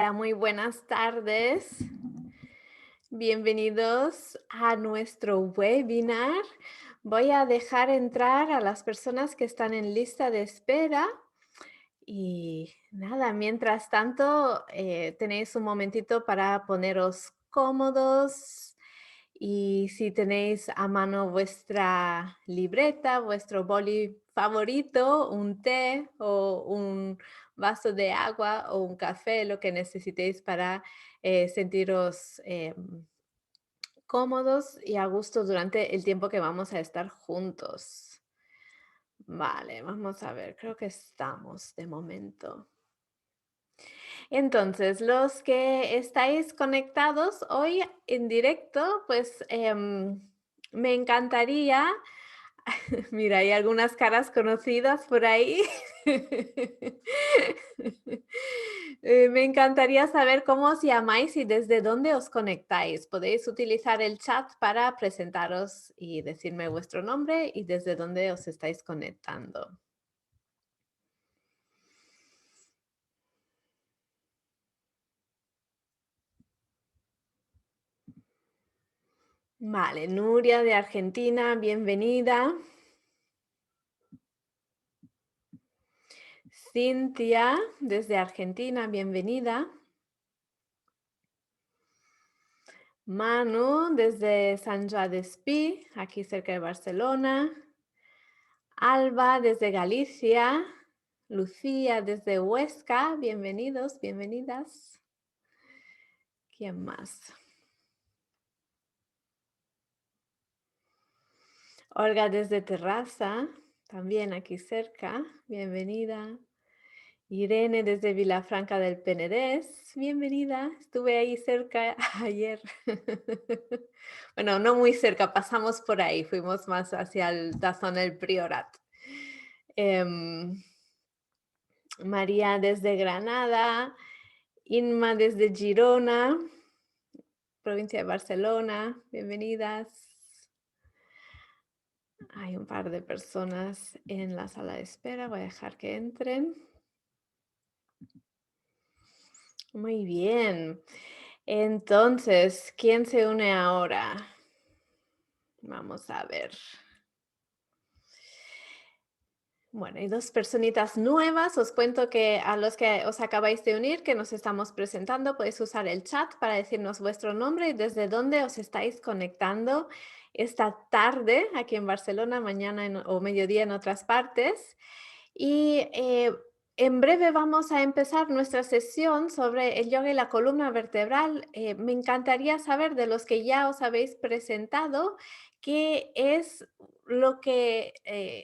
Hola, muy buenas tardes. Bienvenidos a nuestro webinar. Voy a dejar entrar a las personas que están en lista de espera y nada, mientras tanto, tenéis un momentito para poneros cómodos y si tenéis a mano vuestra libreta, vuestro boli favorito, un té o un vaso de agua o un café, lo que necesitéis para sentiros cómodos y a gusto durante el tiempo que vamos a estar juntos. Vale, vamos a ver, creo que estamos de momento. Entonces, los que estáis conectados hoy en directo, pues me encantaría, mira, hay algunas caras conocidas por ahí. Me encantaría saber cómo os llamáis y desde dónde os conectáis. Podéis utilizar el chat para presentaros y decirme vuestro nombre y desde dónde os estáis conectando. Vale, Nuria de Argentina, bienvenida. Cintia desde Argentina, bienvenida. Manu desde Sant Joan d'Espí, aquí cerca de Barcelona. Alba desde Galicia. Lucía desde Huesca, bienvenidos, bienvenidas. ¿Quién más? Olga desde Terrassa, también aquí cerca, bienvenida. Irene desde Vilafranca del Penedés, bienvenida. Estuve ahí cerca ayer. Bueno, no muy cerca, pasamos por ahí, fuimos más hacia la zona del Priorat. Em, María desde Granada, Inma desde Girona, provincia de Barcelona, bienvenidas. Hay un par de personas en la sala de espera, voy a dejar que entren. Muy bien. Entonces, ¿quién se une ahora? Vamos a ver. Bueno, hay dos personitas nuevas. Os cuento que a los que os acabáis de unir, que nos estamos presentando, podéis usar el chat para decirnos vuestro nombre y desde dónde os estáis conectando esta tarde aquí en Barcelona, mañana o mediodía en otras partes. Y en breve vamos a empezar nuestra sesión sobre el yoga y la columna vertebral. Me encantaría saber de los que ya os habéis presentado, qué es lo que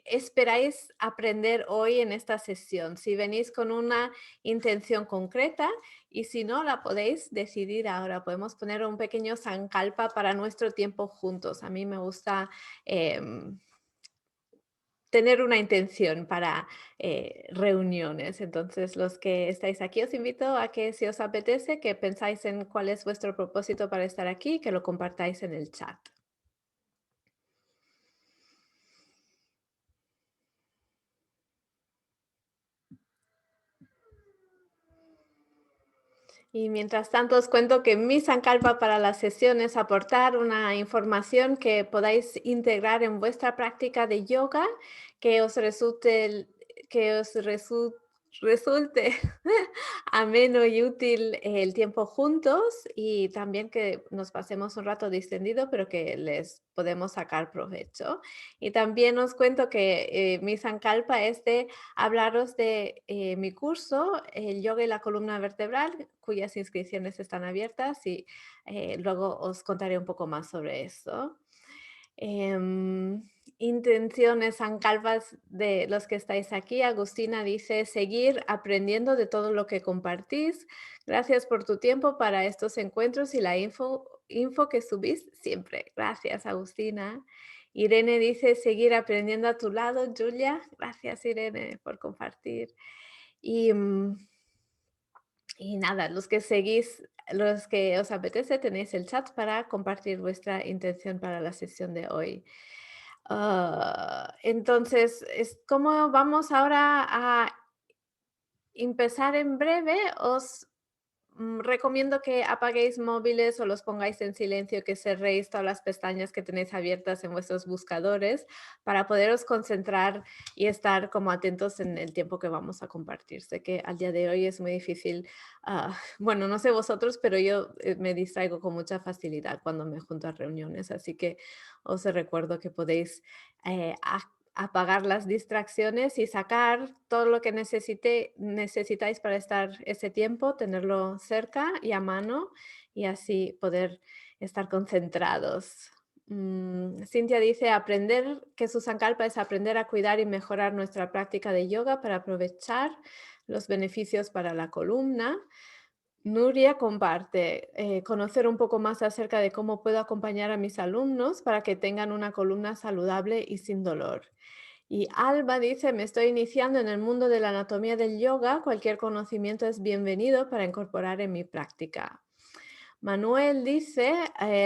esperáis aprender hoy en esta sesión. Si venís con una intención concreta y si no, la podéis decidir ahora. Podemos poner un pequeño zancalpa para nuestro tiempo juntos. A mí me gusta tener una intención para reuniones. Entonces, los que estáis aquí, os invito a que si os apetece, que pensáis en cuál es vuestro propósito para estar aquí, que lo compartáis en el chat. Y mientras tanto os cuento que mi Sankalpa para la sesión es aportar una información que podáis integrar en vuestra práctica de yoga, que os resulte, resulte ameno y útil el tiempo juntos y también que nos pasemos un rato distendido, pero que les podemos sacar provecho. Y también os cuento que mi Sankalpa es de hablaros de mi curso, el yoga y la columna vertebral, cuyas inscripciones están abiertas y luego os contaré un poco más sobre eso. Em, Intenciones calvas de los que estáis aquí. Agustina dice, seguir aprendiendo de todo lo que compartís. Gracias por tu tiempo para estos encuentros y la info que subís siempre. Gracias, Agustina. Irene dice, seguir aprendiendo a tu lado, Julia. Gracias, Irene, por compartir. Y, y nada, los que seguís, los que os apetece, tenéis el chat para compartir vuestra intención para la sesión de hoy. Entonces, ¿cómo vamos ahora a empezar en breve? Os recomiendo que apaguéis móviles o los pongáis en silencio, que cerréis todas las pestañas que tenéis abiertas en vuestros buscadores para poderos concentrar y estar como atentos en el tiempo que vamos a compartir. Sé que al día de hoy es muy difícil, bueno, no sé vosotros, pero yo me distraigo con mucha facilidad cuando me junto a reuniones, así que os recuerdo que podéis apagar las distracciones y sacar todo lo que necesitáis para estar ese tiempo, tenerlo cerca y a mano y así poder estar concentrados. Cintia dice, aprender, que su Sankalpa es aprender a cuidar y mejorar nuestra práctica de yoga para aprovechar los beneficios para la columna. Nuria comparte, conocer un poco más acerca de cómo puedo acompañar a mis alumnos para que tengan una columna saludable y sin dolor. Y Alba dice, me estoy iniciando en el mundo de la anatomía del yoga, cualquier conocimiento es bienvenido para incorporar en mi práctica. Manuel dice,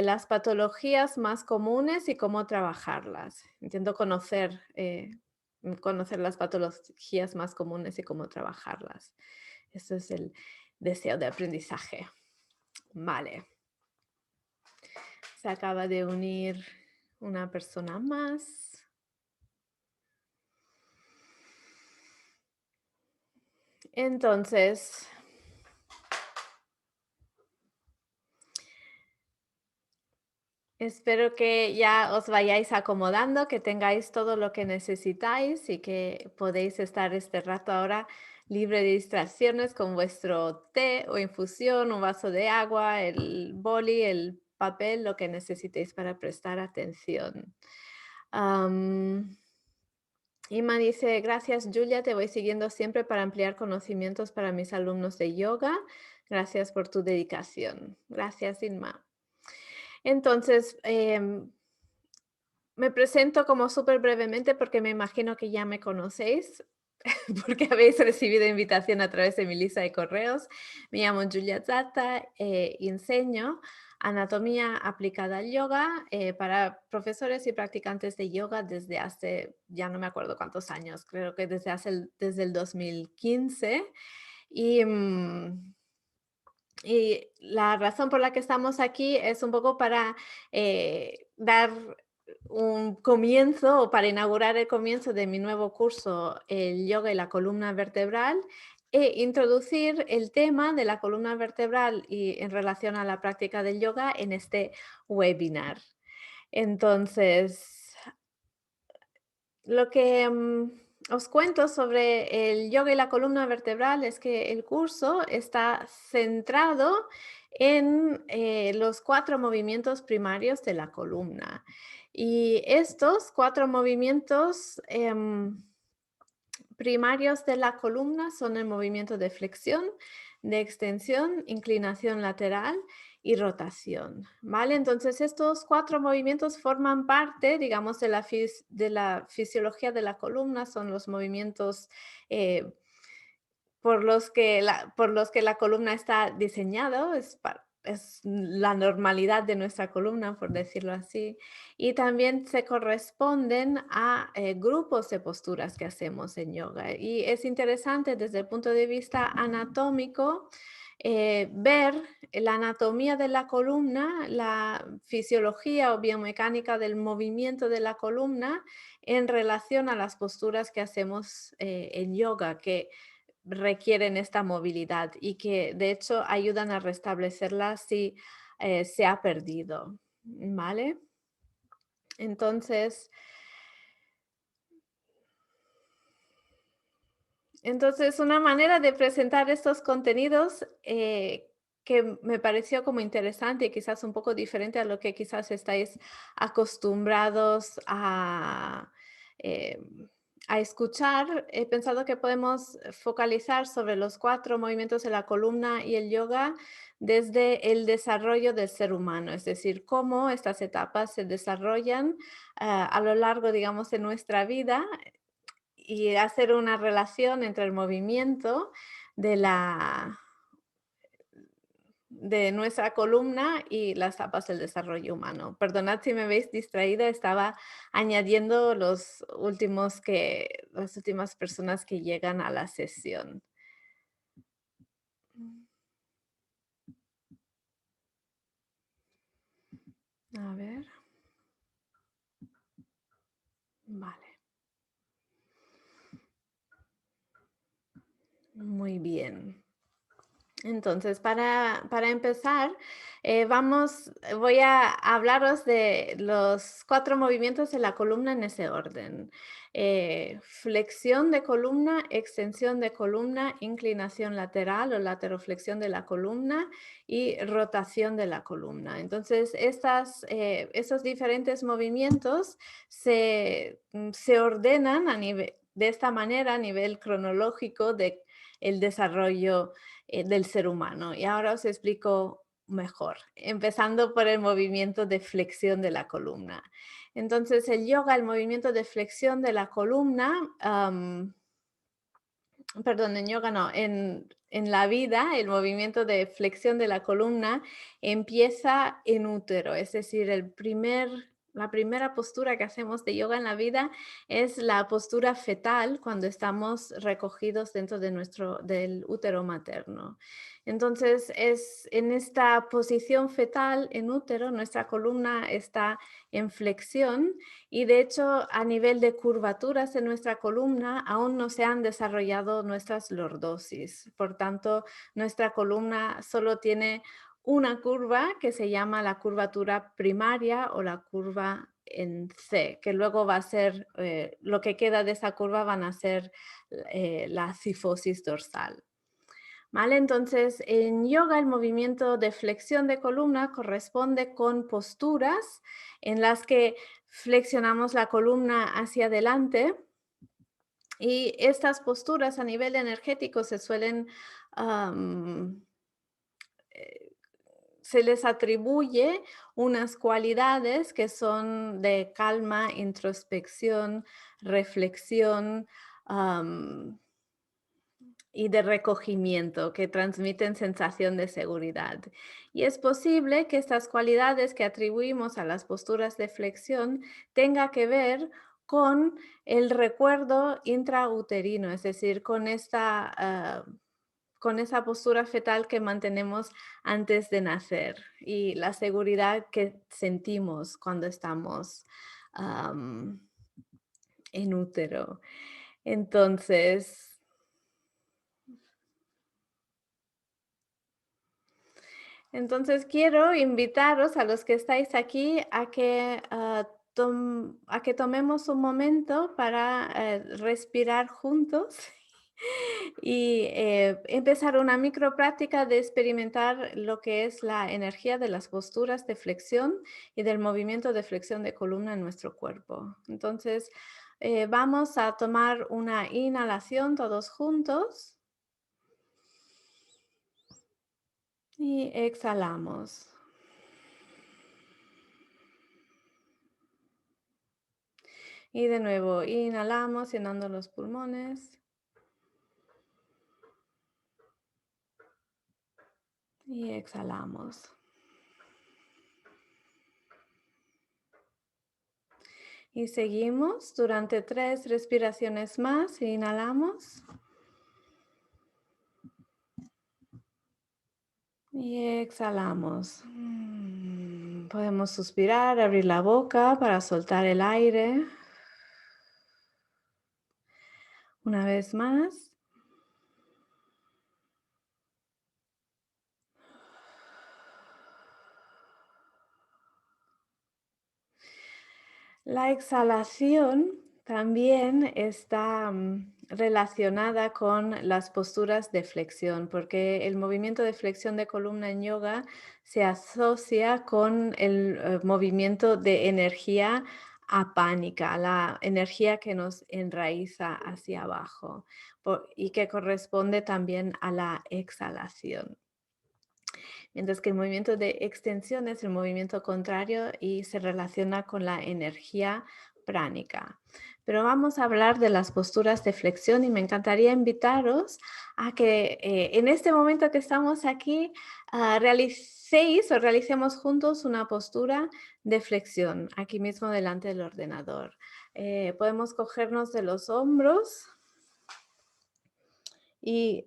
las patologías más comunes y cómo trabajarlas. Entiendo conocer las patologías más comunes y cómo trabajarlas. Eso es el deseo de aprendizaje. Vale. Se acaba de unir una persona más. Entonces, espero que ya os vayáis acomodando, que tengáis todo lo que necesitáis y que podéis estar este rato ahora libre de distracciones con vuestro té o infusión, un vaso de agua, el boli, el papel, lo que necesitéis para prestar atención. Ima dice, gracias Julia, te voy siguiendo siempre para ampliar conocimientos para mis alumnos de yoga. Gracias por tu dedicación. Gracias, Inma. Entonces, me presento como súper brevemente porque me imagino que ya me conocéis, porque habéis recibido invitación a través de mi lista de correos. Me llamo Julia Zata y enseño anatomía aplicada al yoga para profesores y practicantes de yoga desde hace, ya no me acuerdo cuántos años, creo que desde el 2015. Y, y la razón por la que estamos aquí es un poco para dar un comienzo o para inaugurar el comienzo de mi nuevo curso, el yoga y la columna vertebral, e introducir el tema de la columna vertebral y en relación a la práctica del yoga en este webinar. Entonces, lo que os cuento sobre el yoga y la columna vertebral es que el curso está centrado en los 4 movimientos primarios de la columna. Y estos 4 movimientos primarios de la columna son el movimiento de flexión, de extensión, inclinación lateral y rotación, ¿vale? Entonces estos 4 movimientos forman parte, digamos, de la fisiología de la columna, son los movimientos eh, por los que la columna está diseñado, es la normalidad de nuestra columna, por decirlo así, y también se corresponden a grupos de posturas que hacemos en yoga. Y es interesante desde el punto de vista anatómico ver la anatomía de la columna, la fisiología o biomecánica del movimiento de la columna en relación a las posturas que hacemos en yoga, que requieren esta movilidad y que de hecho ayudan a restablecerla si se ha perdido, ¿vale? Entonces, una manera de presentar estos contenidos que me pareció como interesante y quizás un poco diferente a lo que quizás estáis acostumbrados eh, a escuchar, he pensado que podemos focalizar sobre los 4 movimientos de la columna y el yoga desde el desarrollo del ser humano, es decir, cómo estas etapas se desarrollan a lo largo, digamos, de nuestra vida y hacer una relación entre el movimiento de de nuestra columna y las etapas del desarrollo humano. Perdonad si me veis distraída, estaba añadiendo las últimas personas que llegan a la sesión. Entonces, para empezar, voy a hablaros de los 4 movimientos de la columna en ese orden. Flexión de columna, extensión de columna, inclinación lateral o lateroflexión de la columna y rotación de la columna. Entonces, esos diferentes movimientos se ordenan de esta manera a nivel cronológico de el desarrollo del ser humano. Y ahora os explico mejor, empezando por el movimiento de flexión de la columna. Entonces, el yoga, el movimiento de flexión de la columna, perdón, en yoga no, en la vida, el movimiento de flexión de la columna empieza en útero, es decir, la primera postura que hacemos de yoga en la vida es la postura fetal cuando estamos recogidos dentro del útero materno. Entonces, es en esta posición fetal en útero, nuestra columna está en flexión y de hecho, a nivel de curvaturas en nuestra columna, aún no se han desarrollado nuestras lordosis. Por tanto, nuestra columna solo tiene una curva que se llama la curvatura primaria o la curva en C, que luego va a ser, lo que queda de esa curva van a ser la cifosis dorsal. ¿Vale? Entonces, en yoga el movimiento de flexión de columna corresponde con posturas en las que flexionamos la columna hacia adelante y estas posturas a nivel energético am, eh, se les atribuye unas cualidades que son de calma, introspección, reflexión, y de recogimiento que transmiten sensación de seguridad. Y es posible que estas cualidades que atribuimos a las posturas de flexión tenga que ver con el recuerdo intrauterino, es decir, con esa postura fetal que mantenemos antes de nacer y la seguridad que sentimos cuando estamos am, en útero. Entonces, Entonces, quiero invitaros a los que estáis aquí a que, a que tomemos un momento para respirar juntos y empezar una micro práctica de experimentar lo que es la energía de las posturas de flexión y del movimiento de flexión de columna en nuestro cuerpo. Entonces, vamos a tomar una inhalación todos juntos y exhalamos. Y de nuevo, inhalamos llenando los pulmones y exhalamos. Y seguimos durante 3 respiraciones más. Inhalamos y exhalamos. Podemos suspirar, abrir la boca para soltar el aire. Una vez más. La exhalación también está relacionada con las posturas de flexión, porque el movimiento de flexión de columna en yoga se asocia con el movimiento de energía apánica, la energía que nos enraiza hacia abajo y que corresponde también a la exhalación. Mientras que el movimiento de extensión es el movimiento contrario y se relaciona con la energía pránica. Pero vamos a hablar de las posturas de flexión y me encantaría invitaros a que en este momento que estamos aquí realicemos juntos una postura de flexión aquí mismo delante del ordenador. Podemos cogernos de los hombros y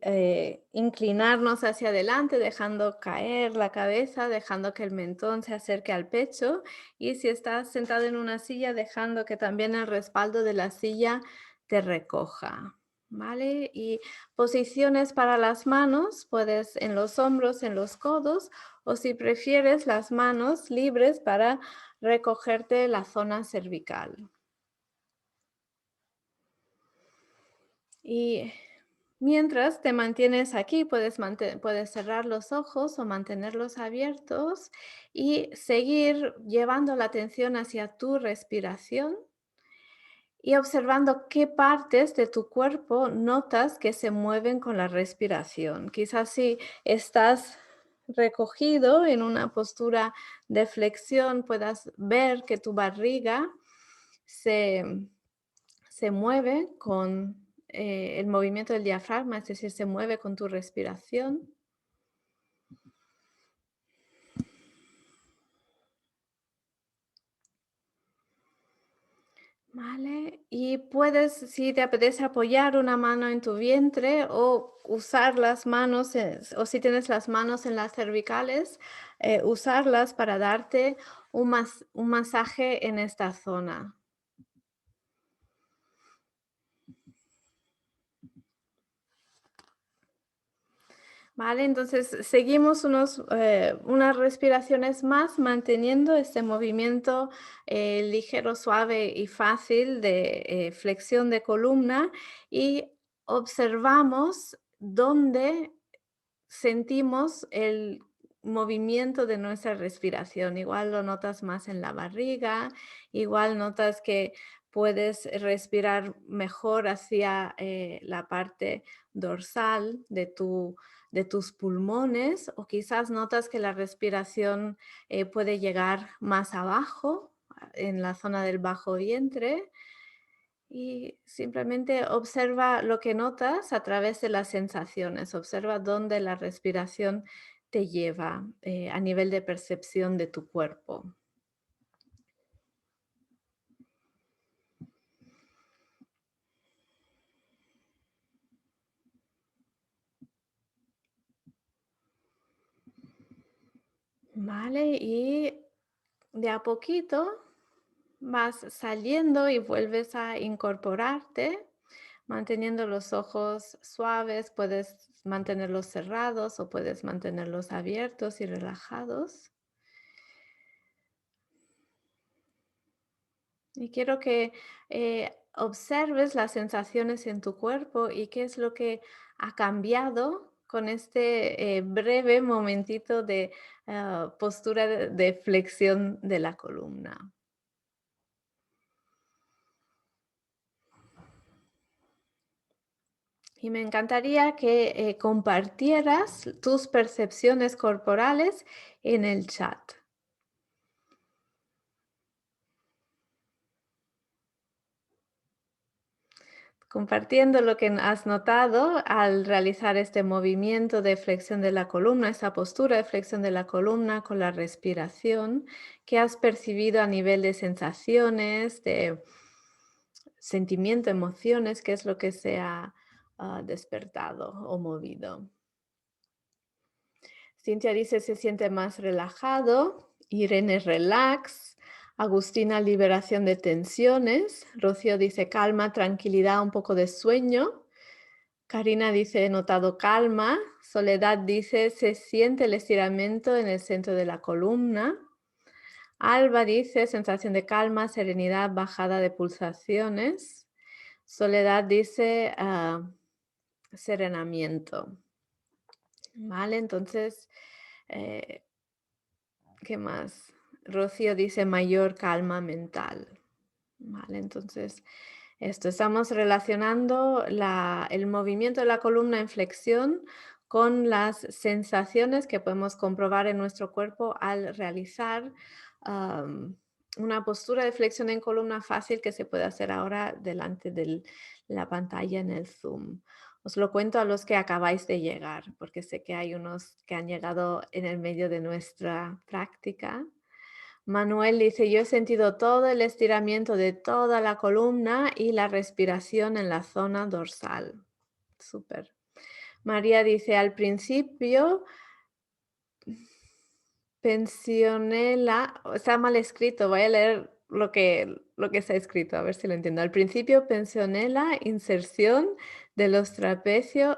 inclinarnos hacia adelante, dejando caer la cabeza, dejando que el mentón se acerque al pecho y si estás sentado en una silla, dejando que también el respaldo de la silla te recoja. ¿vale? Y posiciones para las manos, puedes en los hombros, en los codos, o si prefieres, las manos libres para recogerte la zona cervical. Y mientras te mantienes aquí, puedes cerrar los ojos o mantenerlos abiertos y seguir llevando la atención hacia tu respiración y observando qué partes de tu cuerpo notas que se mueven con la respiración. Quizás si estás recogido en una postura de flexión, puedas ver que tu barriga se, se mueve con el movimiento del diafragma, es decir, se mueve con tu respiración. Vale, y puedes, si te apetece, apoyar una mano en tu vientre o usar las manos, o si tienes las manos en las cervicales, usarlas para darte un masaje en esta zona. Vale, entonces seguimos unas respiraciones más manteniendo este movimiento ligero, suave y fácil de flexión de columna y observamos dónde sentimos el movimiento de nuestra respiración. Igual lo notas más en la barriga, igual notas que puedes respirar mejor hacia la parte dorsal de tus pulmones o quizás notas que la respiración puede llegar más abajo, en la zona del bajo vientre y simplemente observa lo que notas a través de las sensaciones, observa dónde la respiración te lleva a nivel de percepción de tu cuerpo. Vale, y de a poquito vas saliendo y vuelves a incorporarte, manteniendo los ojos suaves, puedes mantenerlos cerrados o puedes mantenerlos abiertos y relajados. Y quiero que observes las sensaciones en tu cuerpo y qué es lo que ha cambiado con este breve momentito de postura de flexión de la columna. Y me encantaría que compartieras tus percepciones corporales en el chat. Compartiendo lo que has notado al realizar este movimiento de flexión de la columna, esta postura de flexión de la columna con la respiración, que has percibido a nivel de sensaciones, de sentimiento, emociones, qué es lo que se ha despertado o movido. Cintia dice se siente más relajado, Irene relax, Agustina liberación de tensiones, Rocío dice calma, tranquilidad, un poco de sueño. Karina dice, he notado calma. Soledad dice, se siente el estiramiento en el centro de la columna. Alba dice, sensación de calma, serenidad, bajada de pulsaciones. Soledad dice, serenamiento. Vale, entonces, eh, ¿qué más? Rocío dice, mayor calma mental. Vale, entonces, estamos relacionando el movimiento de la columna en flexión con las sensaciones que podemos comprobar en nuestro cuerpo al realizar una postura de flexión en columna fácil que se puede hacer ahora delante de la pantalla en el Zoom. Os lo cuento a los que acabáis de llegar, porque sé que hay unos que han llegado en el medio de nuestra práctica. Manuel dice, yo he sentido todo el estiramiento de toda la columna y la respiración en la zona dorsal. Súper. María dice, al principio pensioné está mal escrito, voy a leer lo que está escrito, a ver si lo entiendo. Al principio pensioné la inserción de los trapecios.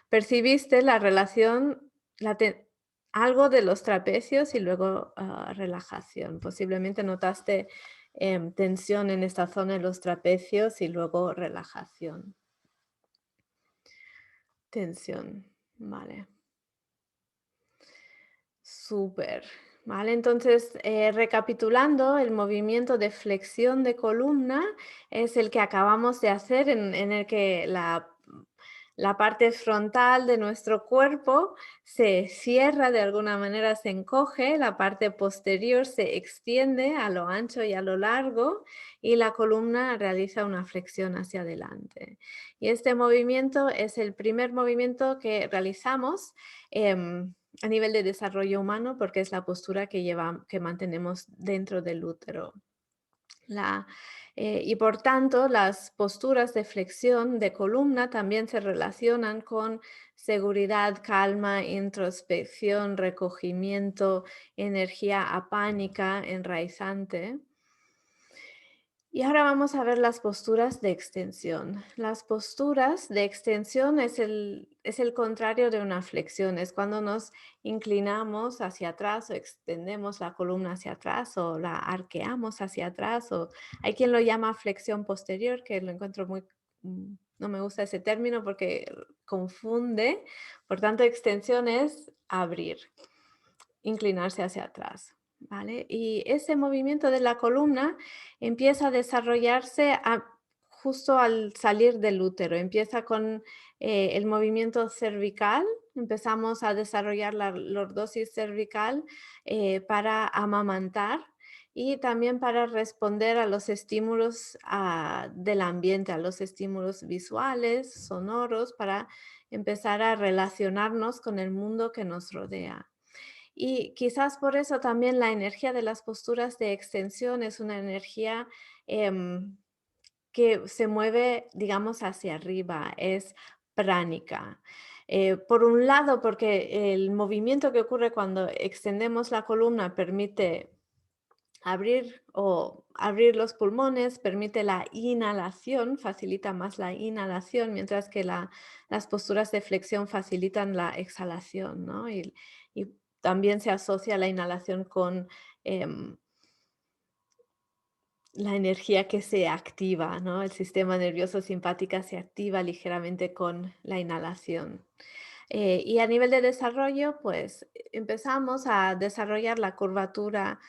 Percibiste la relación, la te algo de los trapecios y luego, relajación. Posiblemente notaste, tensión en esta zona de los trapecios y luego relajación. Tensión, vale. Súper. Vale, entonces, recapitulando, el movimiento de flexión de columna es el que acabamos de hacer en el que la parte frontal de nuestro cuerpo se cierra de alguna manera, se encoge, la parte posterior se extiende a lo ancho y a lo largo y la columna realiza una flexión hacia adelante. Y este movimiento es el primer movimiento que realizamos. A nivel de desarrollo humano, porque es la postura que mantenemos dentro del útero. La, y por tanto, las posturas de flexión de columna también se relacionan con seguridad, calma, introspección, recogimiento, energía apánica, enraizante. Y ahora vamos a ver las posturas de extensión. Las posturas de extensión es el contrario de una flexión, es cuando nos inclinamos hacia atrás o extendemos la columna hacia atrás o la arqueamos hacia atrás o hay quien lo llama flexión posterior, que lo encuentro no me gusta ese término porque confunde. Por tanto, extensión es abrir, inclinarse hacia atrás, ¿vale? Y ese movimiento de la columna empieza a desarrollarse justo al salir del útero. Empieza con el movimiento cervical. Empezamos a desarrollar la lordosis cervical para amamantar y también para responder a los estímulos del ambiente, a los estímulos visuales, sonoros, para empezar a relacionarnos con el mundo que nos rodea. Y quizás por eso también la energía de las posturas de extensión es una energía em, que se mueve, digamos, hacia arriba, es pránica. Por un lado, porque el movimiento que ocurre cuando extendemos la columna permite abrir los pulmones, permite la inhalación, facilita más la inhalación, mientras que las posturas de flexión facilitan la exhalación, ¿no? Y también se asocia la inhalación con em, la energía que se activa, ¿no? El sistema nervioso simpático se activa ligeramente con la inhalación. Y a nivel de desarrollo, pues empezamos a desarrollar la curvatura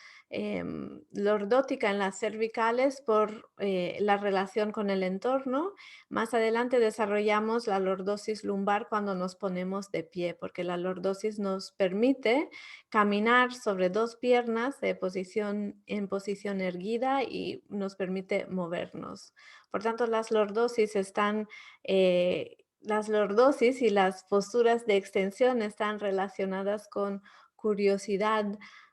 lordótica en las cervicales por la relación con el entorno. Más adelante desarrollamos la lordosis lumbar cuando nos ponemos de pie, porque la lordosis nos permite caminar sobre dos piernas en posición erguida y nos permite movernos. Por tanto, las lordosis y las posturas de extensión están relacionadas con curiosidad,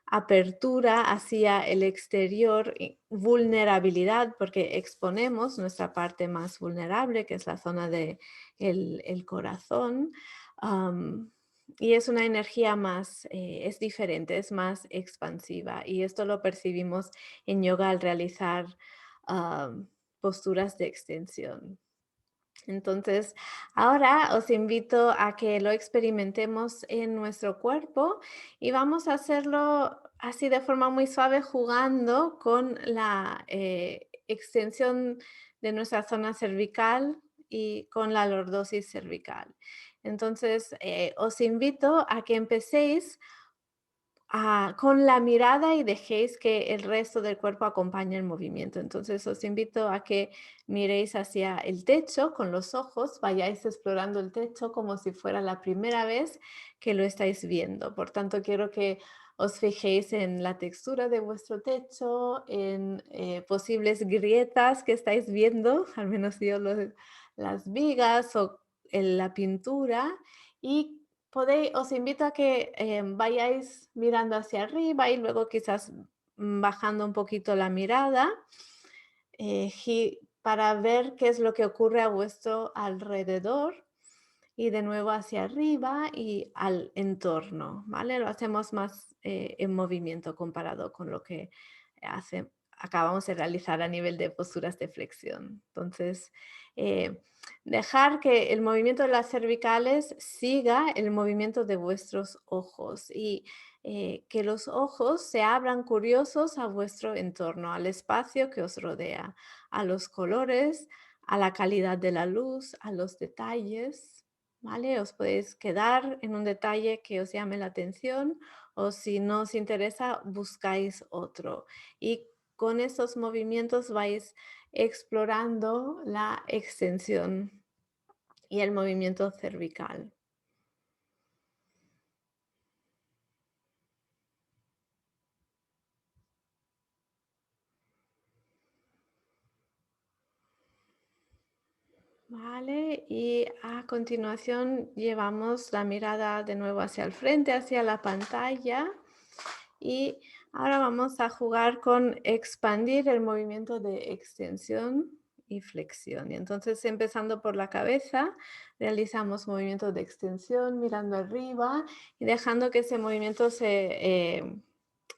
apertura hacia el exterior, y vulnerabilidad, porque exponemos nuestra parte más vulnerable, que es la zona de el corazón. am, y es una energía más, es diferente, es más expansiva. Y esto lo percibimos en yoga al realizar posturas de extensión. Entonces, ahora os invito a que lo experimentemos en nuestro cuerpo y vamos a hacerlo así de forma muy suave, jugando con la extensión de nuestra zona cervical y con la lordosis cervical. Entonces, os invito a que empecéis con la mirada y dejéis que el resto del cuerpo acompañe el movimiento. Entonces os invito a que miréis hacia el techo con los ojos, vayáis explorando el techo como si fuera la primera vez que lo estáis viendo. Por tanto, quiero que os fijéis en la textura de vuestro techo, en posibles grietas que estáis viendo, al menos yo las vigas o en la pintura, y os invito a que vayáis mirando hacia arriba y luego quizás bajando un poquito la mirada para ver qué es lo que ocurre a vuestro alrededor y de nuevo hacia arriba y al entorno, ¿vale? Lo hacemos más en movimiento comparado con lo que acabamos de realizar a nivel de posturas de flexión. Entonces, eh, dejar que el movimiento de las cervicales siga el movimiento de vuestros ojos y que los ojos se abran curiosos a vuestro entorno, al espacio que os rodea, a los colores, a la calidad de la luz, a los detalles. ¿Vale? Os podéis quedar en un detalle que os llame la atención o si no os interesa, buscáis otro. Y con estos movimientos vais explorando la extensión y el movimiento cervical. Vale, y a continuación llevamos la mirada de nuevo hacia el frente, hacia la pantalla. Y ahora vamos a jugar con expandir el movimiento de extensión y flexión. Y entonces, empezando por la cabeza, realizamos movimientos de extensión mirando arriba y dejando que ese movimiento se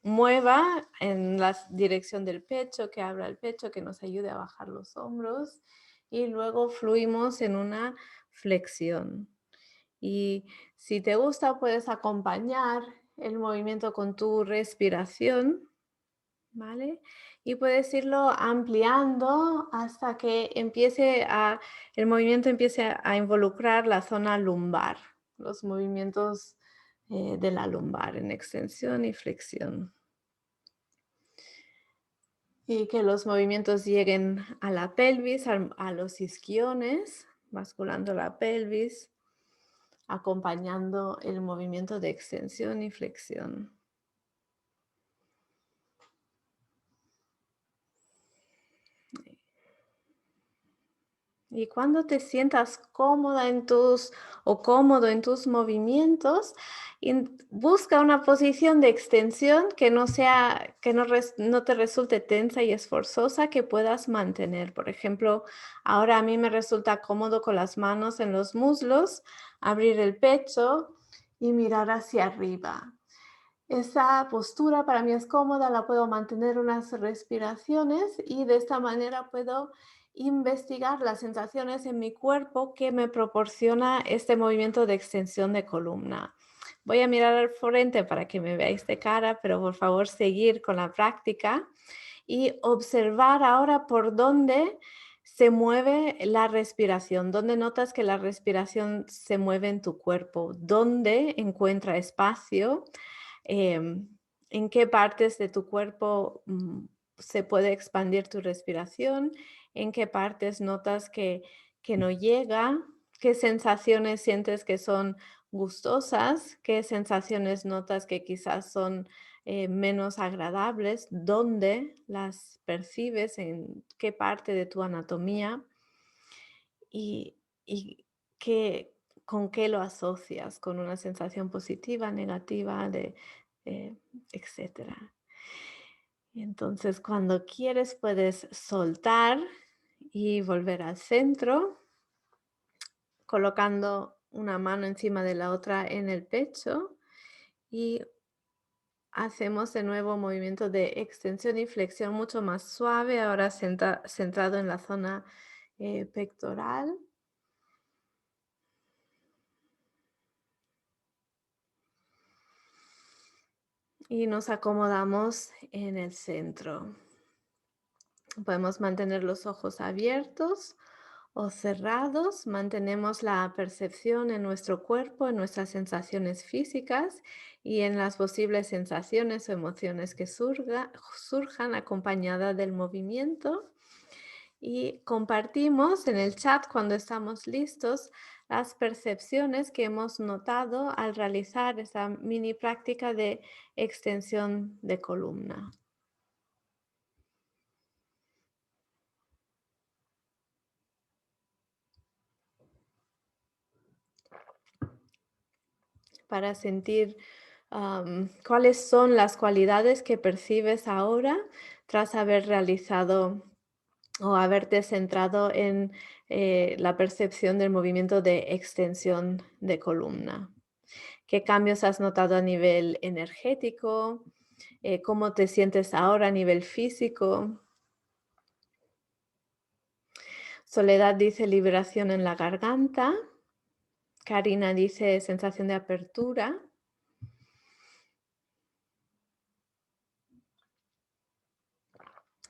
mueva en la dirección del pecho, que abra el pecho, que nos ayude a bajar los hombros. Y luego fluimos en una flexión. Y si te gusta, puedes acompañar el movimiento con tu respiración, ¿vale? Y puedes irlo ampliando hasta que el movimiento empiece a involucrar la zona lumbar, los movimientos de la lumbar en extensión y flexión. Y que los movimientos lleguen a la pelvis, a los isquiones, basculando la pelvis, acompañando el movimiento de extensión y flexión. Y cuando te sientas cómoda en tus o cómodo en tus movimientos, busca una posición de extensión que no sea, que no te resulte tensa y esforzosa, que puedas mantener. Por ejemplo, ahora a mí me resulta cómodo con las manos en los muslos, abrir el pecho y mirar hacia arriba. Esa postura para mí es cómoda, la puedo mantener unas respiraciones y de esta manera puedo investigar las sensaciones en mi cuerpo que me proporciona este movimiento de extensión de columna. Voy a mirar al frente para que me veáis de cara, pero por favor seguir con la práctica y observar ahora por dónde se mueve la respiración, dónde notas que la respiración se mueve en tu cuerpo, dónde encuentra espacio, em, en qué partes de tu cuerpo se puede expandir tu respiración, en qué partes notas que no llega, qué sensaciones sientes que son gustosas, qué sensaciones notas que quizás son menos agradables, dónde las percibes, en qué parte de tu anatomía y con qué lo asocias, con una sensación positiva, negativa, eh, etcétera. Y entonces cuando quieres puedes soltar y volver al centro, colocando una mano encima de la otra en el pecho y hacemos de nuevo movimiento de extensión y flexión mucho más suave, ahora centrado en la zona pectoral. Y nos acomodamos en el centro. Podemos mantener los ojos abiertos o cerrados. Mantenemos la percepción en nuestro cuerpo, en nuestras sensaciones físicas y en las posibles sensaciones o emociones que surjan acompañada del movimiento. Y compartimos en el chat cuando estamos listos las percepciones que hemos notado al realizar esa mini práctica de extensión de columna. Para sentir cuáles son las cualidades que percibes ahora tras haber realizado o haberte centrado en la percepción del movimiento de extensión de columna. ¿Qué cambios has notado a nivel energético? cómo te sientes ahora a nivel físico. Soledad dice liberación en la garganta. Karina dice sensación de apertura.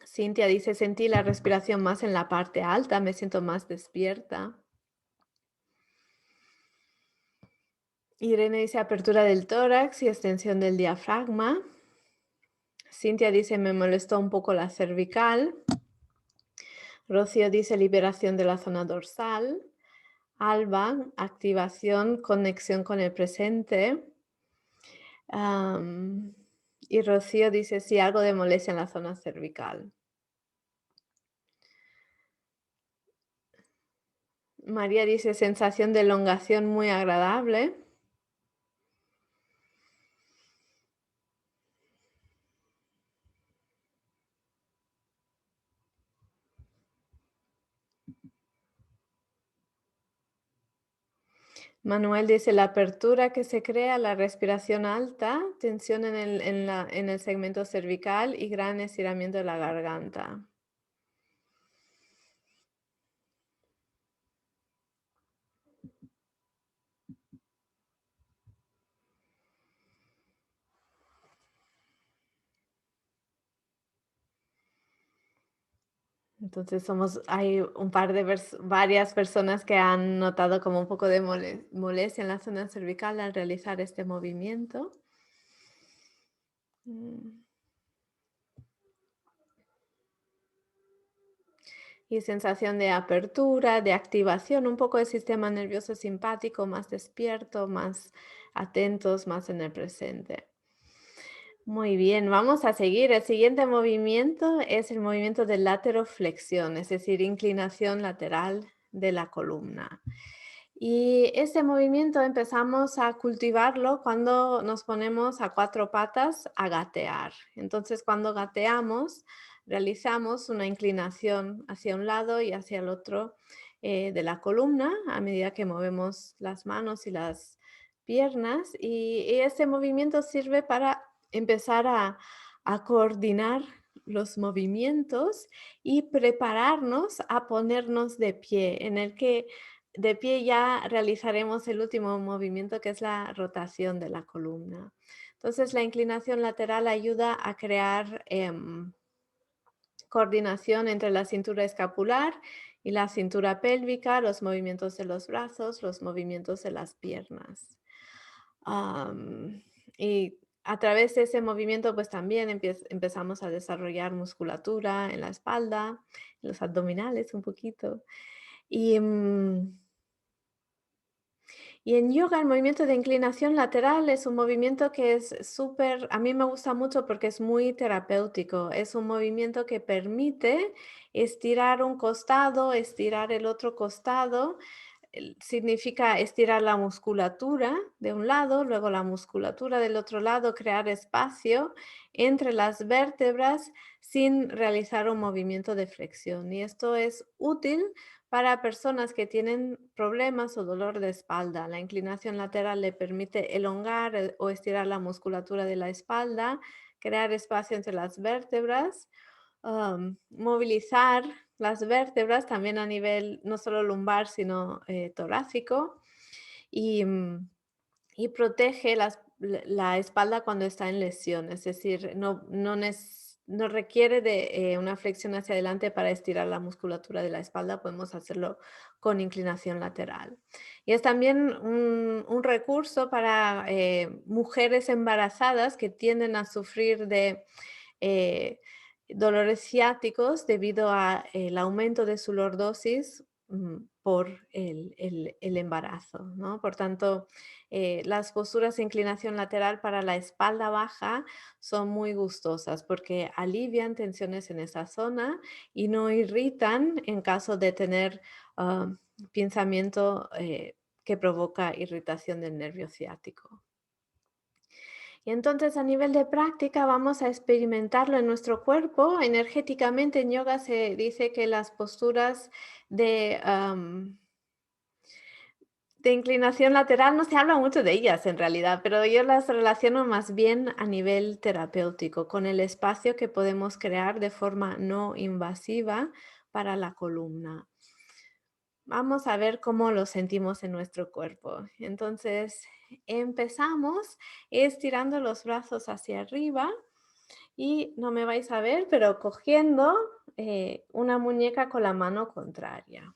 Cintia dice sentí la respiración más en la parte alta, me siento más despierta. Irene dice apertura del tórax y extensión del diafragma. Cintia dice me molestó un poco la cervical. Rocío dice liberación de la zona dorsal. Alba, activación, conexión con el presente. Y Rocío dice sí, algo de molestia en la zona cervical. María dice sensación de elongación muy agradable. Manuel dice la apertura que se crea, la respiración alta, tensión en el segmento cervical y gran estiramiento de la garganta. Entonces hay un par de varias personas que han notado como un poco de molestia en la zona cervical al realizar este movimiento. Mm. Y sensación de apertura, de activación, un poco del sistema nervioso simpático, más despierto, más atentos, más en el presente. Muy bien, vamos a seguir. El siguiente movimiento es el movimiento de lateroflexión, es decir, inclinación lateral de la columna. Y este movimiento empezamos a cultivarlo cuando nos ponemos a cuatro patas a gatear. Entonces, cuando gateamos, realizamos una inclinación hacia un lado y hacia el otro de la columna a medida que movemos las manos y las piernas. Y este movimiento sirve para empezar a coordinar los movimientos y prepararnos a ponernos de pie, en el que de pie ya realizaremos el último movimiento, que es la rotación de la columna. Entonces, la inclinación lateral ayuda a crear coordinación entre la cintura escapular y la cintura pélvica, los movimientos de los brazos, los movimientos de las piernas. Y a través de ese movimiento, pues también empezamos a desarrollar musculatura en la espalda, en los abdominales un poquito. Y, y en yoga el movimiento de inclinación lateral es un movimiento que es súper, a mí me gusta mucho porque es muy terapéutico. Es un movimiento que permite estirar un costado, estirar el otro costado. Significa estirar la musculatura de un lado, luego la musculatura del otro lado, crear espacio entre las vértebras sin realizar un movimiento de flexión. Y esto es útil para personas que tienen problemas o dolor de espalda. La inclinación lateral le permite elongar o estirar la musculatura de la espalda, crear espacio entre las vértebras, movilizar las vértebras también a nivel no solo lumbar, sino torácico, y, y protege la espalda cuando está en lesión, es decir, no requiere de una flexión hacia adelante para estirar la musculatura de la espalda, podemos hacerlo con inclinación lateral. Y es también un recurso para mujeres embarazadas que tienden a sufrir de eh, dolores ciáticos debido a el aumento de su lordosis por el embarazo, ¿no? Por tanto, las posturas de inclinación lateral para la espalda baja son muy gustosas porque alivian tensiones en esa zona y no irritan en caso de tener ah, pensamiento que provoca irritación del nervio ciático. Y entonces a nivel de práctica vamos a experimentarlo en nuestro cuerpo. Energéticamente en yoga se dice que las posturas de De inclinación lateral no se habla mucho de ellas en realidad, pero yo las relaciono más bien a nivel terapéutico, con el espacio que podemos crear de forma no invasiva para la columna. Vamos a ver cómo lo sentimos en nuestro cuerpo. Entonces, empezamos estirando los brazos hacia arriba y no me vais a ver, pero cogiendo una muñeca con la mano contraria.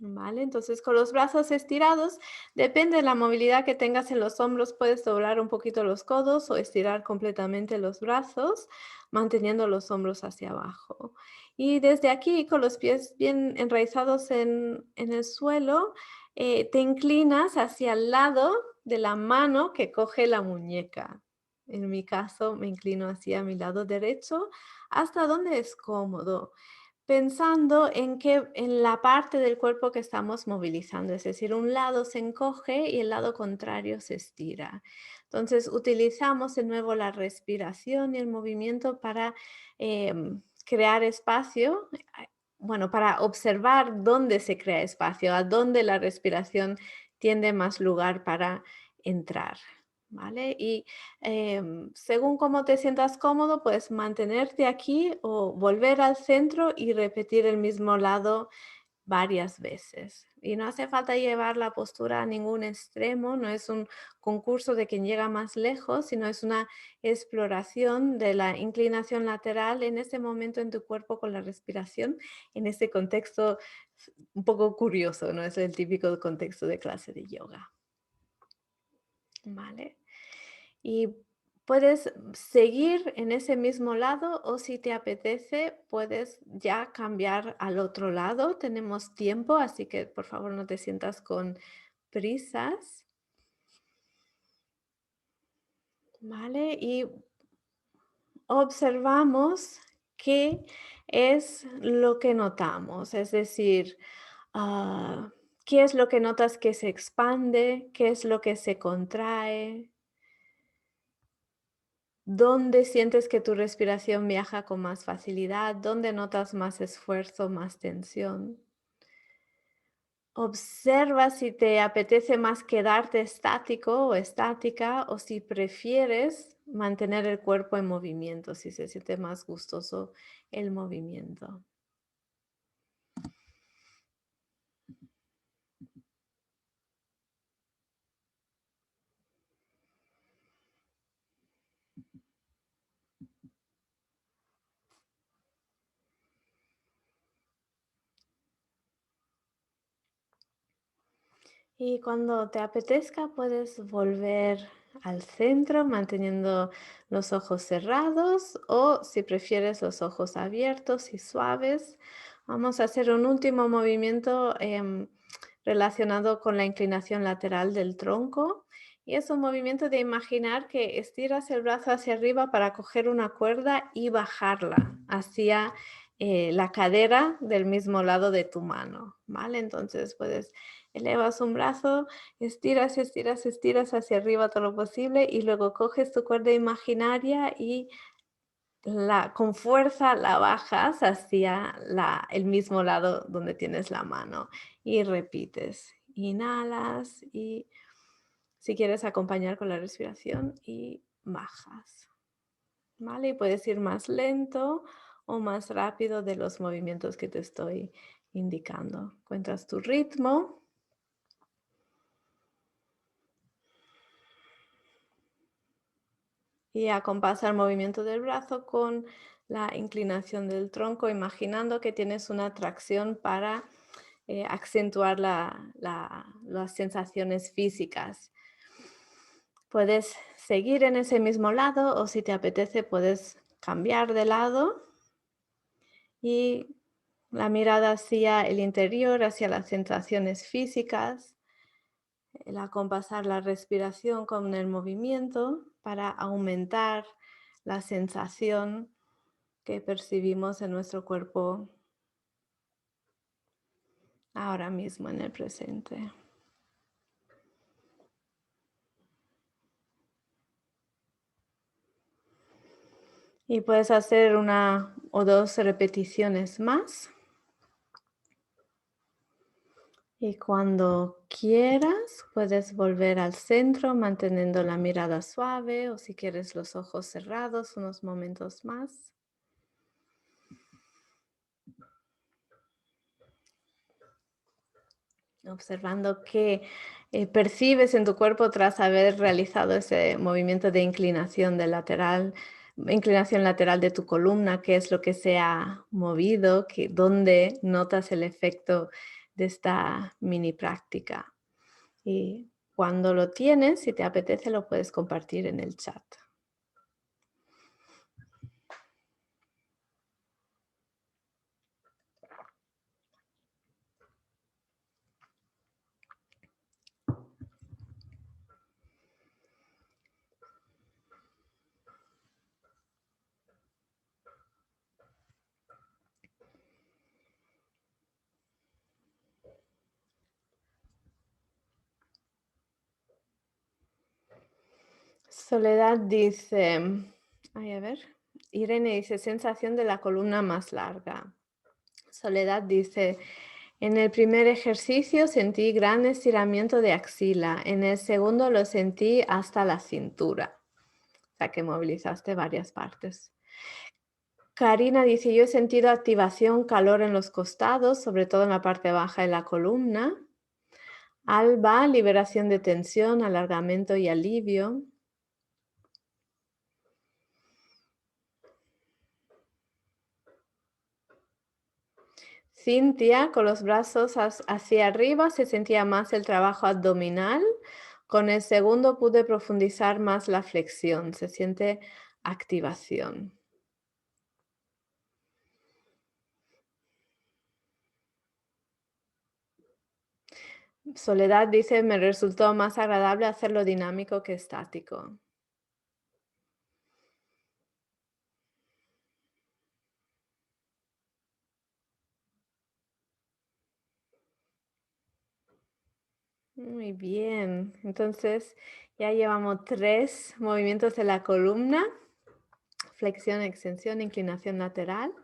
Vale, entonces con los brazos estirados, depende de la movilidad que tengas en los hombros, puedes doblar un poquito los codos o estirar completamente los brazos, manteniendo los hombros hacia abajo. Y desde aquí, con los pies bien enraizados en el suelo, te inclinas hacia el lado de la mano que coge la muñeca. En mi caso, me inclino hacia mi lado derecho, hasta donde es cómodo. Pensando en la parte del cuerpo que estamos movilizando, es decir, un lado se encoge y el lado contrario se estira. Entonces, utilizamos de nuevo la respiración y el movimiento para crear espacio, bueno, para observar dónde se crea espacio, a dónde la respiración tiene más lugar para entrar. ¿Vale? Y según cómo te sientas cómodo, puedes mantenerte aquí o volver al centro y repetir el mismo lado varias veces. Y no hace falta llevar la postura a ningún extremo, no es un concurso de quien llega más lejos, sino es una exploración de la inclinación lateral en ese momento en tu cuerpo con la respiración, en este contexto un poco curioso, no es el típico contexto de clase de yoga. ¿Vale? Y puedes seguir en ese mismo lado o si te apetece, puedes ya cambiar al otro lado. Tenemos tiempo, así que por favor no te sientas con prisas, ¿vale? Y observamos qué es lo que notamos, es decir, ah, qué es lo que notas que se expande, qué es lo que se contrae. ¿Dónde sientes que tu respiración viaja con más facilidad? ¿Dónde notas más esfuerzo, más tensión? Observa si te apetece más quedarte estático o estática o si prefieres mantener el cuerpo en movimiento, si se siente más gustoso el movimiento. Y cuando te apetezca, puedes volver al centro manteniendo los ojos cerrados o si prefieres los ojos abiertos y suaves. Vamos a hacer un último movimiento relacionado con la inclinación lateral del tronco. Y es un movimiento de imaginar que estiras el brazo hacia arriba para coger una cuerda y bajarla hacia la cadera del mismo lado de tu mano, ¿vale? Entonces puedes elevas un brazo, estiras, estiras, estiras hacia arriba todo lo posible y luego coges tu cuerda imaginaria y con fuerza la bajas hacia el mismo lado donde tienes la mano y repites. Inhalas y si quieres acompañar con la respiración y bajas. ¿Vale? Y puedes ir más lento o más rápido de los movimientos que te estoy indicando. Encuentras tu ritmo. Y acompasa el movimiento del brazo con la inclinación del tronco, imaginando que tienes una tracción para acentuar las sensaciones físicas. Puedes seguir en ese mismo lado o si te apetece puedes cambiar de lado y la mirada hacia el interior, hacia las sensaciones físicas, el acompasar la respiración con el movimiento para aumentar la sensación que percibimos en nuestro cuerpo ahora mismo en el presente. Y puedes hacer una o dos repeticiones más. Y cuando quieras, puedes volver al centro manteniendo la mirada suave o si quieres los ojos cerrados unos momentos más, observando qué percibes en tu cuerpo tras haber realizado ese movimiento de inclinación lateral de tu columna, qué es lo que se ha movido, dónde notas el efecto de esta mini práctica. Y cuando lo tienes, si te apetece, lo puedes compartir en el chat. Soledad dice, ay, a ver, Irene dice, sensación de la columna más larga. Soledad dice, en el primer ejercicio sentí gran estiramiento de axila, en el segundo lo sentí hasta la cintura, o sea que movilizaste varias partes. Karina dice, yo he sentido activación, calor en los costados, sobre todo en la parte baja de la columna. Alba, liberación de tensión, alargamiento y alivio. Cintia, con los brazos hacia arriba, se sentía más el trabajo abdominal. Con el segundo pude profundizar más la flexión. Se siente activación. Soledad dice, me resultó más agradable hacerlo dinámico que estático. Muy bien. Entonces ya llevamos 3 movimientos de la columna. Flexión, extensión, inclinación lateral.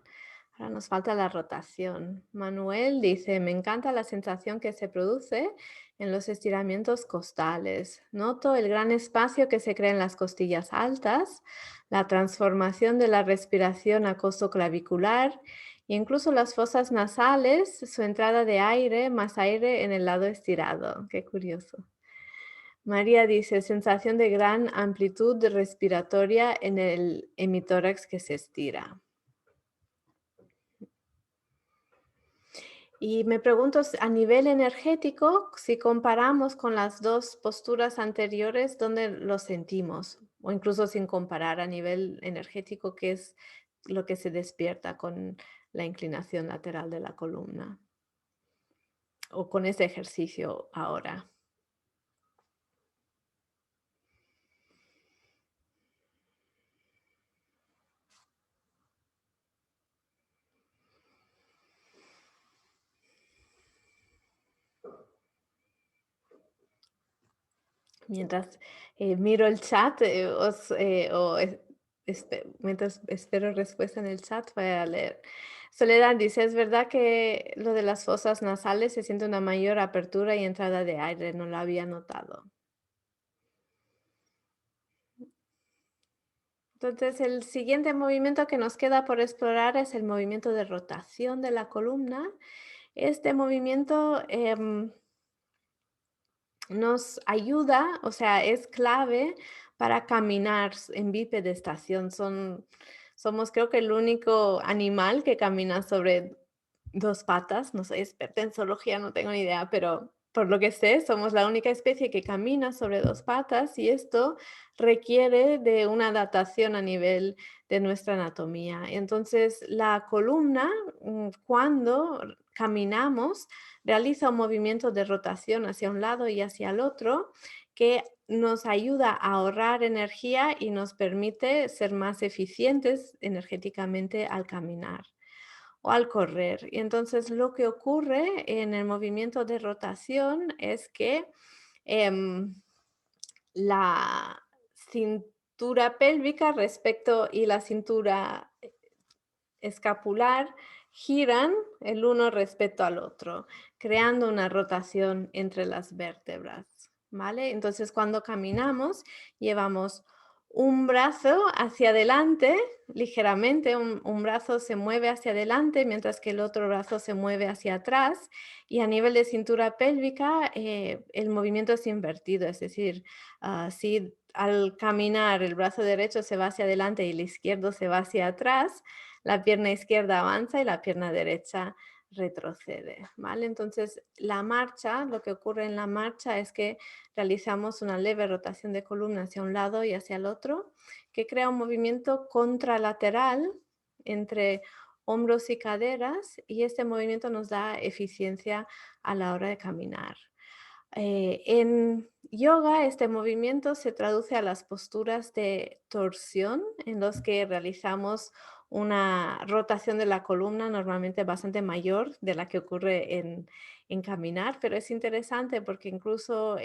Ahora nos falta la rotación. Manuel dice, me encanta la sensación que se produce en los estiramientos costales. Noto el gran espacio que se crea en las costillas altas, la transformación de la respiración a costo clavicular e incluso las fosas nasales, su entrada de aire, más aire en el lado estirado. Qué curioso. María dice, sensación de gran amplitud respiratoria en el hemitórax que se estira. Y me pregunto, a nivel energético, si comparamos con las dos posturas anteriores, ¿dónde lo sentimos? O incluso sin comparar a nivel energético, ¿qué es lo que se despierta con la inclinación lateral de la columna? O con ese ejercicio ahora. Mientras miro el chat, mientras espero respuesta en el chat, voy a leer. Soledad dice, es verdad que lo de las fosas nasales se siente una mayor apertura y entrada de aire, no lo había notado. Entonces, el siguiente movimiento que nos queda por explorar es el movimiento de rotación de la columna. Este movimiento nos ayuda, o sea, es clave para caminar en bipedestación. Somos creo que el único animal que camina sobre 2 patas. No soy experta en zoología, no tengo ni idea, pero por lo que sé, somos la única especie que camina sobre 2 patas y esto requiere de una adaptación a nivel de nuestra anatomía. Entonces, la columna, cuando caminamos, realiza un movimiento de rotación hacia un lado y hacia el otro que nos ayuda a ahorrar energía y nos permite ser más eficientes energéticamente al caminar o al correr. Y entonces lo que ocurre en el movimiento de rotación es que em, la cintura pélvica respecto y la cintura escapular giran el uno respecto al otro, creando una rotación entre las vértebras, ¿vale? Entonces, cuando caminamos, llevamos un brazo hacia adelante, ligeramente, un brazo se mueve hacia adelante, mientras que el otro brazo se mueve hacia atrás, y a nivel de cintura pélvica, el movimiento es invertido, es decir, si al caminar el brazo derecho se va hacia adelante y el izquierdo se va hacia atrás, la pierna izquierda avanza y la pierna derecha retrocede, ¿vale? Entonces, la marcha, lo que ocurre en la marcha es que realizamos una leve rotación de columna hacia un lado y hacia el otro, que crea un movimiento contralateral entre hombros y caderas, y este movimiento nos da eficiencia a la hora de caminar. En yoga, este movimiento se traduce a las posturas de torsión, en los que realizamos una rotación de la columna normalmente bastante mayor de la que ocurre en caminar, pero es interesante porque incluso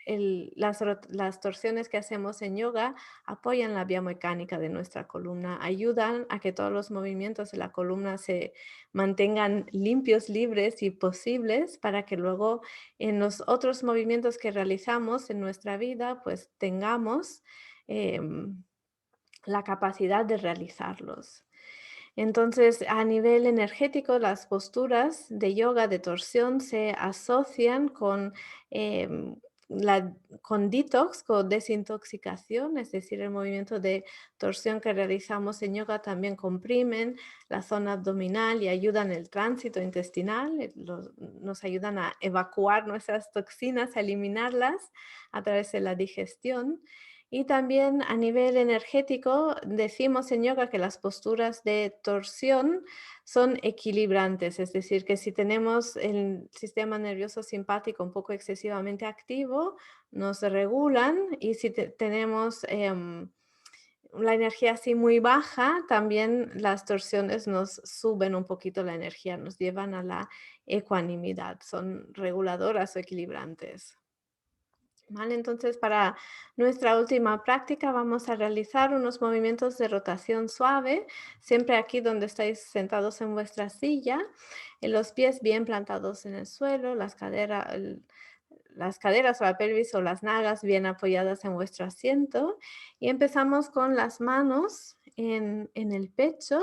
las torsiones que hacemos en yoga apoyan la biomecánica de nuestra columna, ayudan a que todos los movimientos de la columna se mantengan limpios, libres y posibles para que luego en los otros movimientos que realizamos en nuestra vida, pues tengamos em, la capacidad de realizarlos. Entonces, a nivel energético, las posturas de yoga de torsión se asocian em, con detox, con desintoxicación, es decir, el movimiento de torsión que realizamos en yoga también comprimen la zona abdominal y ayudan el tránsito intestinal, nos ayudan a evacuar nuestras toxinas, a eliminarlas a través de la digestión. Y también a nivel energético, decimos en yoga que las posturas de torsión son equilibrantes, es decir, que si tenemos el sistema nervioso simpático un poco excesivamente activo, nos regulan, y si tenemos la energía así muy baja, también las torsiones nos suben un poquito la energía, nos llevan a la ecuanimidad, son reguladoras o equilibrantes. ¿Vale? Entonces, para nuestra última práctica vamos a realizar unos movimientos de rotación suave, siempre aquí donde estáis sentados en vuestra silla, los pies bien plantados en el suelo, las caderas o la pelvis o las nalgas bien apoyadas en vuestro asiento, y empezamos con las manos en el pecho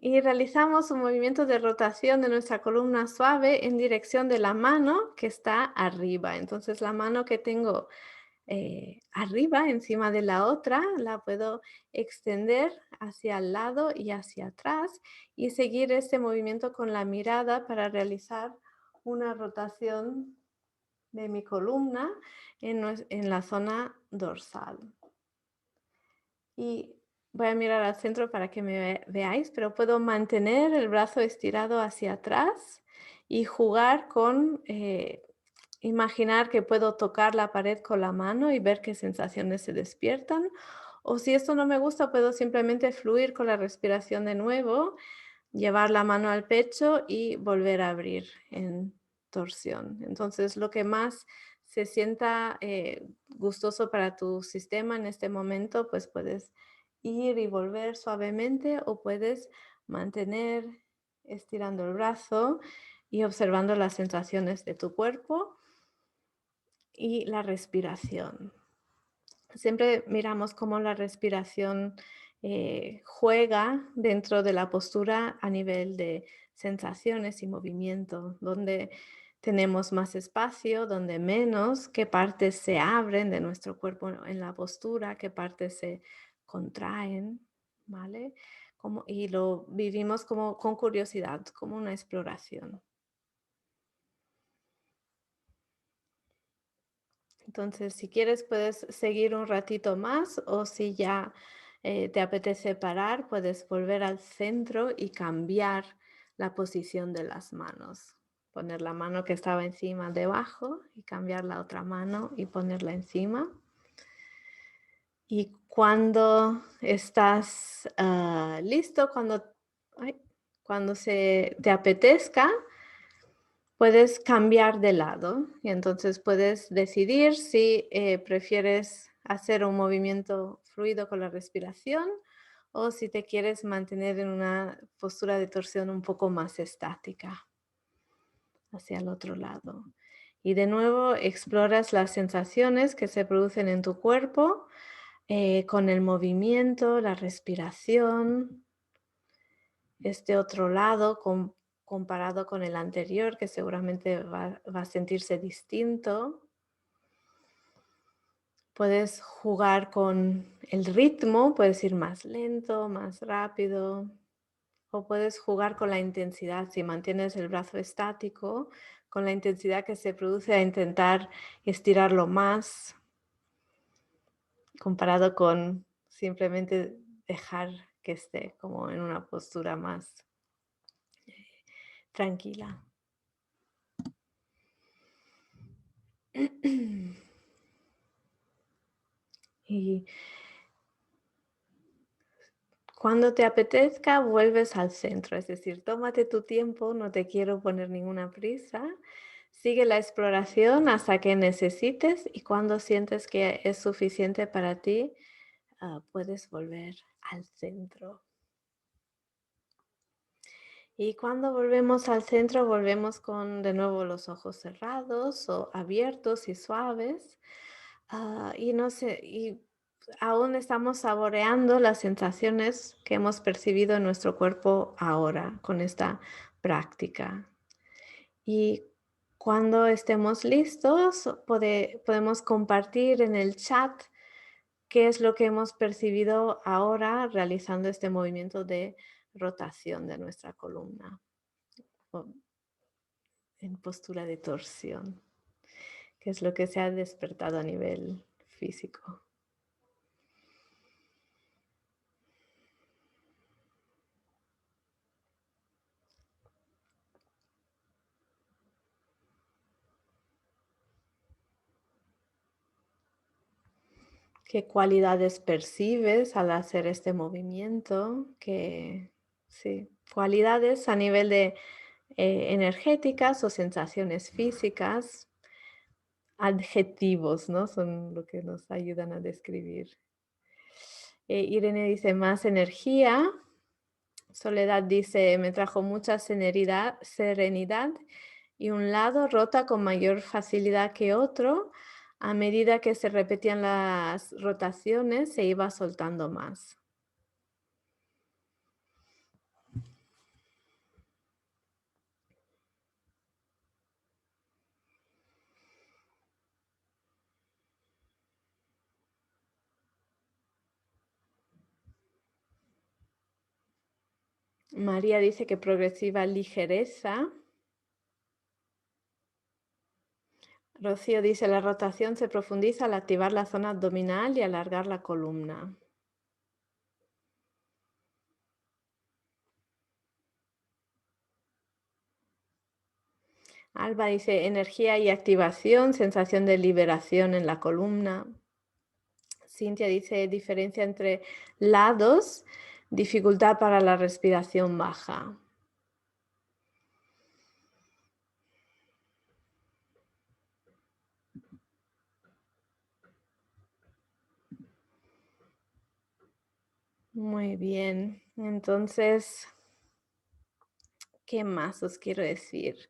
y realizamos un movimiento de rotación de nuestra columna suave en dirección de la mano que está arriba. Entonces, la mano que tengo arriba, encima de la otra, la puedo extender hacia el lado y hacia atrás y seguir este movimiento con la mirada para realizar una rotación de mi columna en la zona dorsal. Y voy a mirar al centro para que me veáis, pero puedo mantener el brazo estirado hacia atrás y jugar con, imaginar que puedo tocar la pared con la mano y ver qué sensaciones se despiertan. O si esto no me gusta, puedo simplemente fluir con la respiración de nuevo, llevar la mano al pecho y volver a abrir en torsión. Entonces, lo que más se sienta gustoso para tu sistema en este momento, pues puedes ir y volver suavemente o puedes mantener estirando el brazo y observando las sensaciones de tu cuerpo y la respiración. Siempre miramos cómo la respiración juega dentro de la postura a nivel de sensaciones y movimiento, donde tenemos más espacio, donde menos, qué partes se abren de nuestro cuerpo en la postura, qué partes se contraen, ¿vale? Y lo vivimos como con curiosidad, como una exploración. Entonces, si quieres, puedes seguir un ratito más, o si ya te apetece parar, puedes volver al centro y cambiar la posición de las manos. Poner la mano que estaba encima debajo y cambiar la otra mano y ponerla encima. Y cuando estás listo, cuando te apetezca, puedes cambiar de lado y entonces puedes decidir si prefieres hacer un movimiento fluido con la respiración o si te quieres mantener en una postura de torsión un poco más estática hacia el otro lado. Y de nuevo exploras las sensaciones que se producen en tu cuerpo con el movimiento, la respiración, este otro lado comparado con el anterior, que seguramente va a sentirse distinto. Puedes jugar con el ritmo, puedes ir más lento, más rápido, o puedes jugar con la intensidad. Si mantienes el brazo estático, con la intensidad que se produce a intentar estirarlo más, comparado con simplemente dejar que esté como en una postura más tranquila. Y cuando te apetezca, vuelves al centro, es decir, tómate tu tiempo, no te quiero poner ninguna prisa. Sigue la exploración hasta que necesites y cuando sientes que es suficiente para ti, puedes volver al centro. Y cuando volvemos al centro, volvemos con de nuevo los ojos cerrados o abiertos y suaves. Y no sé, y aún estamos saboreando las sensaciones que hemos percibido en nuestro cuerpo ahora con esta práctica. Y cuando estemos listos, podemos compartir en el chat qué es lo que hemos percibido ahora realizando este movimiento de rotación de nuestra columna o en postura de torsión, que es lo que se ha despertado a nivel físico. ¿Qué cualidades percibes al hacer este movimiento? Sí, cualidades a nivel de energéticas o sensaciones físicas, adjetivos, ¿no? Son lo que nos ayudan a describir. Irene dice más energía. Soledad dice, me trajo mucha serenidad y un lado rota con mayor facilidad que otro. A medida que se repetían las rotaciones, se iba soltando más. María dice que progresiva ligereza. Rocío dice, la rotación se profundiza al activar la zona abdominal y alargar la columna. Alba dice, energía y activación, sensación de liberación en la columna. Cintia dice, diferencia entre lados, dificultad para la respiración baja. Muy bien, entonces, ¿qué más os quiero decir?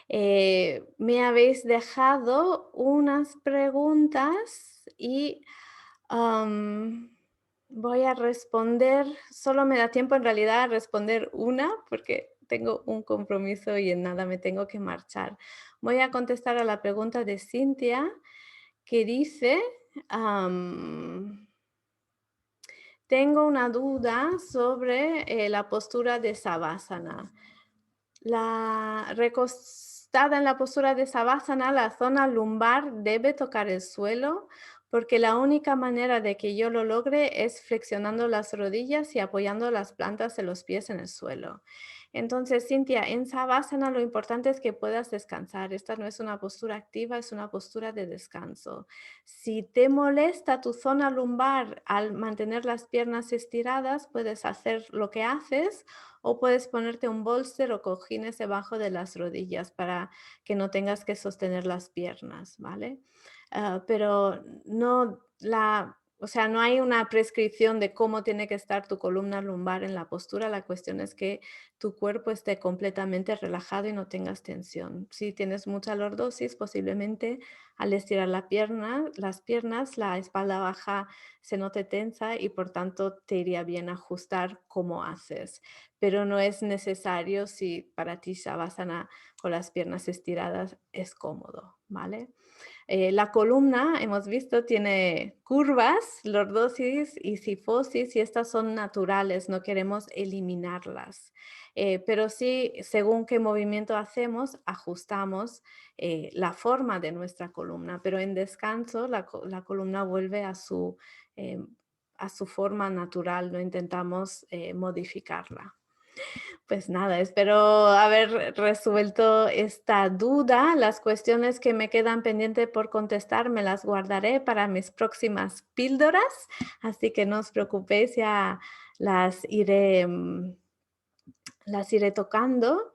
Me habéis dejado unas preguntas y voy a responder, solo me da tiempo en realidad a responder una porque tengo un compromiso y en nada me tengo que marchar. Voy a contestar a la pregunta de Cintia que dice, tengo una duda sobre la postura de Savasana. Recostada en la postura de Savasana, la zona lumbar debe tocar el suelo porque la única manera de que yo lo logre es flexionando las rodillas y apoyando las plantas de los pies en el suelo. Entonces, Cintia, en Savasana lo importante es que puedas descansar. Esta no es una postura activa, es una postura de descanso. Si te molesta tu zona lumbar al mantener las piernas estiradas, puedes hacer lo que haces o puedes ponerte un bolster o cojines debajo de las rodillas para que no tengas que sostener las piernas, ¿vale? Pero no, O sea, no hay una prescripción de cómo tiene que estar tu columna lumbar en la postura. La cuestión es que tu cuerpo esté completamente relajado y no tengas tensión. Si tienes mucha lordosis, posiblemente al estirar las piernas, la espalda baja se note tensa y por tanto te iría bien ajustar cómo haces. Pero no es necesario si para ti Shavasana con las piernas estiradas es cómodo, ¿vale? La columna, hemos visto, tiene curvas, lordosis y cifosis, y estas son naturales, no queremos eliminarlas. Pero sí, según qué movimiento hacemos, ajustamos la forma de nuestra columna, pero en descanso la columna vuelve eh, a su forma natural, no intentamos modificarla. Pues nada, espero haber resuelto esta duda. Las cuestiones que me quedan pendientes por contestar me las guardaré para mis próximas píldoras, así que no os preocupéis, ya las iré, las iré tocando.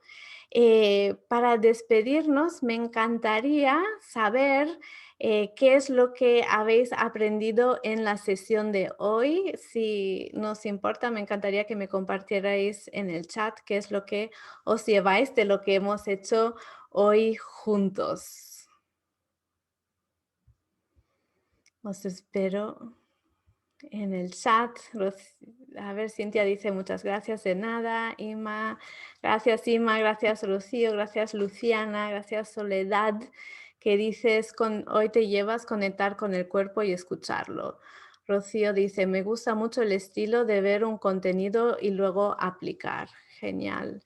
Para despedirnos, me encantaría saber qué es lo que habéis aprendido en la sesión de hoy. Si nos importa, me encantaría que me compartierais en el chat qué es lo que os lleváis de lo que hemos hecho hoy juntos. Os espero en el chat. A ver, Cintia dice muchas gracias, de nada. Ima, gracias Rocío, gracias Luciana, gracias Soledad, que dices, hoy te llevas conectar con el cuerpo y escucharlo. Rocío dice, me gusta mucho el estilo de ver un contenido y luego aplicar. Genial.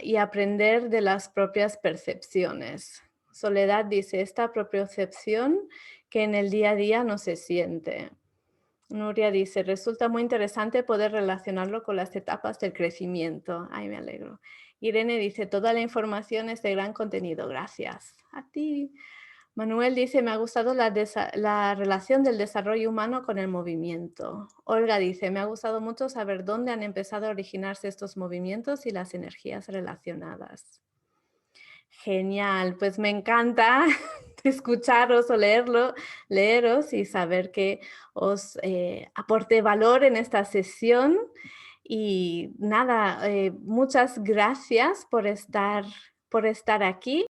Y aprender de las propias percepciones. Soledad dice, esta propiocepción que en el día a día no se siente. Nuria dice, resulta muy interesante poder relacionarlo con las etapas del crecimiento. Ay, me alegro. Irene dice, toda la información es de gran contenido. Gracias. A ti. Manuel dice, me ha gustado la relación del desarrollo humano con el movimiento. Olga dice, me ha gustado mucho saber dónde han empezado a originarse estos movimientos y las energías relacionadas. Genial, pues me encanta escucharos o leeros y saber que os aporte valor en esta sesión. Y nada, muchas gracias por estar aquí.